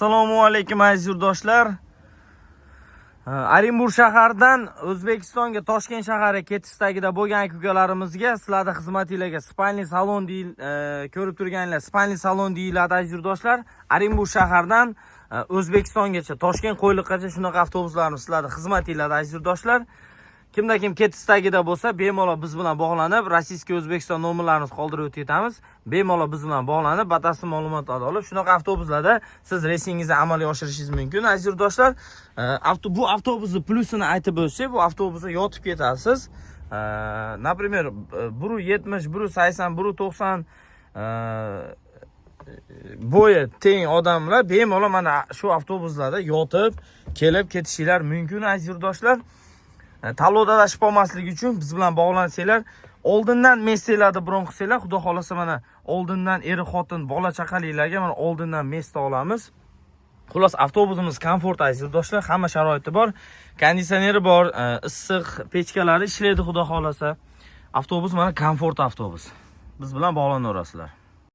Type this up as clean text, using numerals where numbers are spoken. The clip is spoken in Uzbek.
Assalomu alaykum aziz yurtdoshlar. Orenburg shaharidan O'zbekistonga Toshkent shahari ketishidagida bo'lgan ukalarimizga sizlarning xizmatingizga spalniy salon ko'rib turganlar, spalniy salon deyiladi aziz yurtdoshlar. Orenburg shaharidan O'zbekistongacha, Toshkent Qo'yliqqacha shunaqa avtobuslarni sizlarning xizmatingizda aziz yurtdoshlar. Kimda kim ketishidagida bo'lsa, bemalol biz bilan bog'lanib, rossiyskiy O'zbekiston nomerlarimizni qoldirib o'tamiz. Bemalol biz bilan bog'lanib, batafsil ma'lumotlar olib, shunaqa avtobuslarda siz reysingizni amalga oshirishingiz mumkin aziz yurtdoshlar. Bu avtobusning plyusini aytib o'tsak, bu avtobusda yotib ketasiz. Например, 170, 180, 190 bo'yi teng odamlar bemalol mana shu avtobuslarda yotib kelib ketishinglar mumkin aziz yurtdoshlar. Tanlovda adashib qolmaslik uchun biz bilan bog'lansanglar, oldindan messelarni bron qilsanglar, xudo xolasa mana oldindan eri xotin, bola chaqaliklarga mana oldindan mesda olamiz. Xullas avtobusimiz komfort aziz yurtdoshlar, hamma sharoiti bor, konditsioneri bor, issiq pechkalari ishlaydi xudo xolasa. Avtobus mana komfort avtobus. Biz bilan bog'lanaverasizlar.